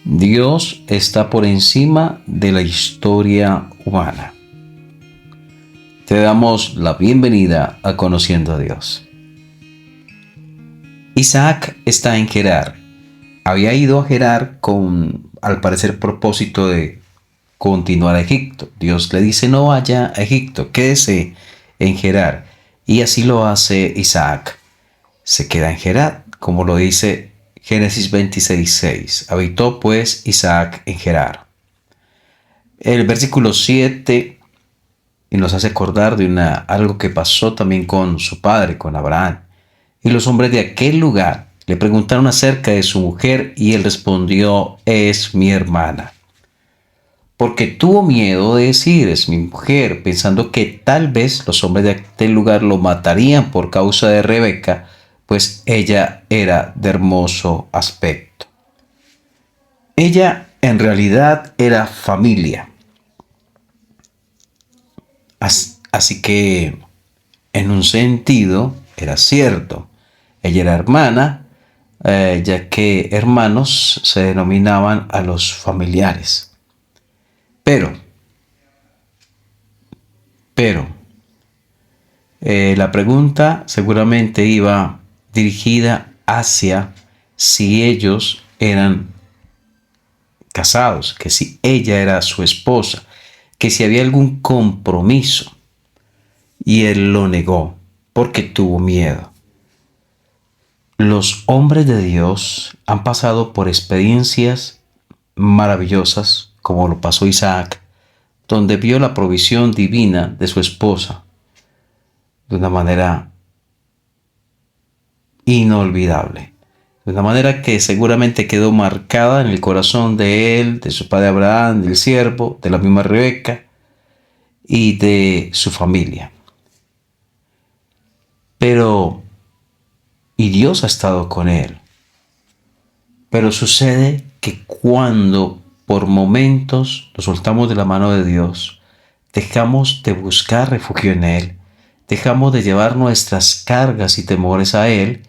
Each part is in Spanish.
Dios está por encima de la historia humana. Te damos la bienvenida a Conociendo a Dios. Isaac está en Gerar. Había ido a Gerar con, al parecer, propósito de continuar a Egipto. Dios le dice: no vaya a Egipto, quédese en Gerar. Y así lo hace Isaac. Se queda en Gerar, como lo dice Génesis 26:6. Habitó pues Isaac en Gerar. El versículo 7 y nos hace acordar de algo que pasó también con su padre, con Abraham. Y los hombres de aquel lugar le preguntaron acerca de su mujer y él respondió: es mi hermana. Porque tuvo miedo de decir: es mi mujer, pensando que tal vez los hombres de aquel lugar lo matarían por causa de Rebeca, pues ella era de hermoso aspecto. Ella en realidad era familia. Así que en un sentido era cierto. Ella era hermana, ya que hermanos se denominaban a los familiares. Pero, la pregunta seguramente iba dirigida hacia si ellos eran casados, que si ella era su esposa, que si había algún compromiso. Y él lo negó porque tuvo miedo. Los hombres de Dios han pasado por experiencias maravillosas, como lo pasó Isaac, donde vio la provisión divina de su esposa de una manera inolvidable, de una manera que seguramente quedó marcada en el corazón de él, de su padre Abraham, del siervo, de la misma Rebeca y de su familia. Y Dios ha estado con él. Pero sucede que cuando por momentos nos soltamos de la mano de Dios, dejamos de buscar refugio en Él, dejamos de llevar nuestras cargas y temores a Él,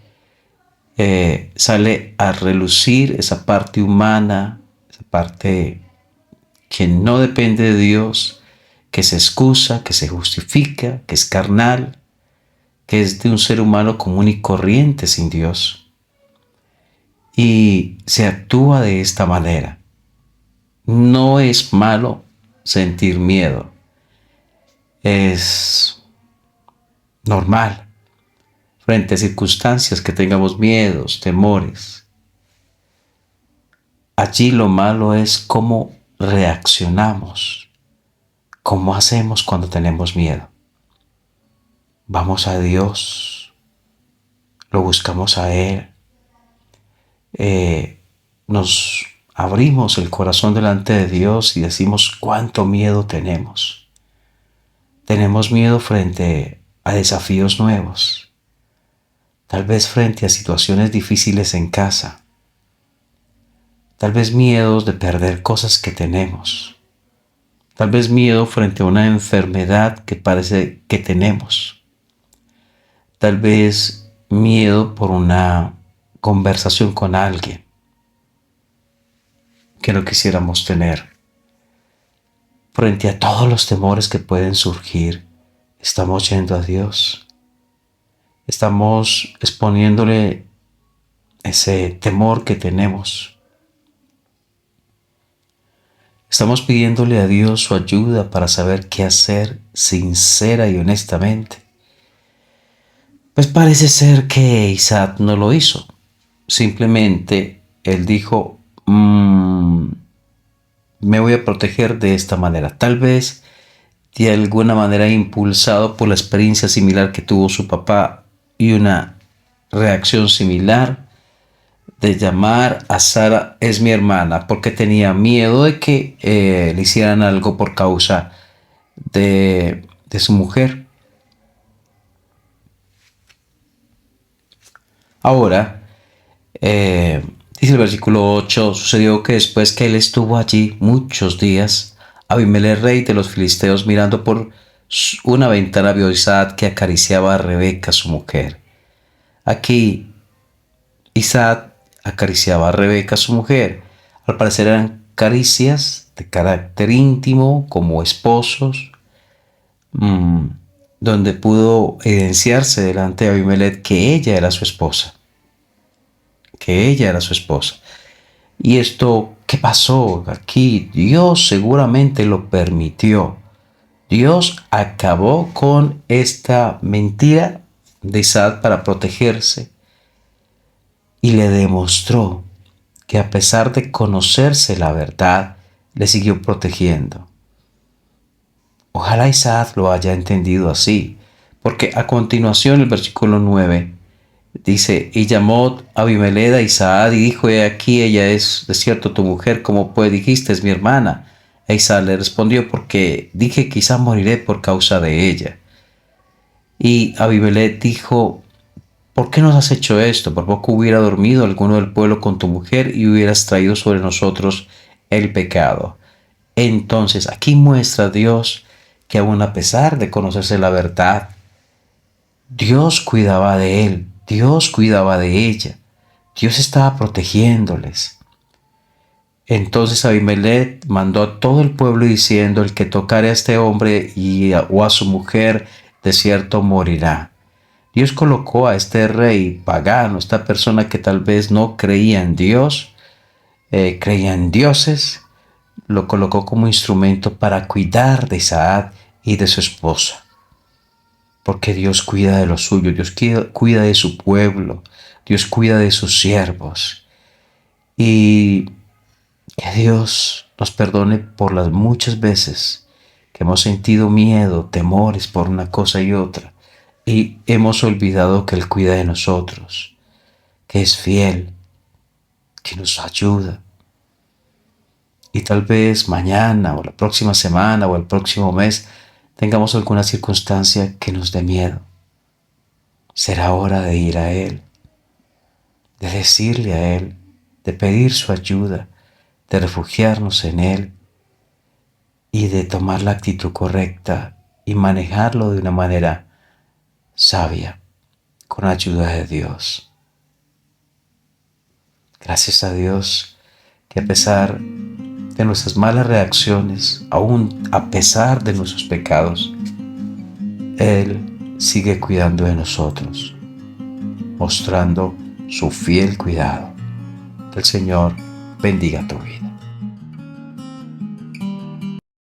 sale a relucir esa parte humana, esa parte que no depende de Dios, que se excusa, que se justifica, que es carnal, que es de un ser humano común y corriente sin Dios. Y se actúa de esta manera. No es malo sentir miedo. Es normal frente a circunstancias que tengamos miedos, temores. Allí lo malo es cómo reaccionamos, cómo hacemos cuando tenemos miedo. Vamos a Dios, lo buscamos a Él, nos abrimos el corazón delante de Dios y decimos cuánto miedo tenemos. Tenemos miedo frente a desafíos nuevos, tal vez frente a situaciones difíciles en casa, tal vez miedos de perder cosas que tenemos, tal vez miedo frente a una enfermedad que parece que tenemos, tal vez miedo por una conversación con alguien que no quisiéramos tener. Frente a todos los temores que pueden surgir, estamos yendo a Dios. Estamos exponiéndole ese temor que tenemos. Estamos pidiéndole a Dios su ayuda para saber qué hacer sincera y honestamente. Pues parece ser que Isaac no lo hizo. Simplemente él dijo: me voy a proteger de esta manera. Tal vez de alguna manera impulsado por la experiencia similar que tuvo su papá y una reacción similar de llamar a Sara es mi hermana, porque tenía miedo de que le hicieran algo por causa de su mujer. Ahora, dice el versículo 8, sucedió que después que él estuvo allí muchos días, Abimelech, rey de los filisteos, mirando por una ventana, vio a Isaac que acariciaba a Rebeca, su mujer. Aquí Isaac acariciaba a Rebeca, su mujer. Al parecer eran caricias de carácter íntimo, como esposos, mm, donde pudo evidenciarse delante de Abimelech que ella era su esposa, que ella era su esposa. Y esto, ¿qué pasó aquí? Dios seguramente lo permitió. Dios acabó con esta mentira de Isaac para protegerse y le demostró que a pesar de conocerse la verdad, le siguió protegiendo. Ojalá Isaac lo haya entendido así, porque a continuación el versículo 9 dice, y llamó a Abimelech a Isaac y dijo, he aquí, ella es de cierto tu mujer, como pues dijiste, es mi hermana. E Isaac le respondió, porque dije, quizá moriré por causa de ella. Y Abimelech dijo, ¿por qué nos has hecho esto? Por poco hubiera dormido alguno del pueblo con tu mujer y hubieras traído sobre nosotros el pecado. Entonces aquí muestra Dios que aun a pesar de conocerse la verdad, Dios cuidaba de él, Dios cuidaba de ella, Dios estaba protegiéndoles. Entonces Abimelech mandó a todo el pueblo diciendo, el que tocare a este hombre o a su mujer, de cierto morirá. Dios colocó a este rey pagano, esta persona que tal vez no creía en Dios, creía en dioses, lo colocó como instrumento para cuidar de Isaac y de su esposa. Porque Dios cuida de los suyos, Dios cuida de su pueblo, Dios cuida de sus siervos. Y que Dios nos perdone por las muchas veces que hemos sentido miedo, temores por una cosa y otra, y hemos olvidado que Él cuida de nosotros, que es fiel, que nos ayuda. Y tal vez mañana o la próxima semana o el próximo mes tengamos alguna circunstancia que nos dé miedo. Será hora de ir a Él, de decirle a Él, de pedir su ayuda, de refugiarnos en Él y de tomar la actitud correcta y manejarlo de una manera sabia, con ayuda de Dios. Gracias a Dios que a pesar de nuestras malas reacciones, aún a pesar de nuestros pecados, Él sigue cuidando de nosotros, mostrando su fiel cuidado. Que el Señor bendiga tu vida.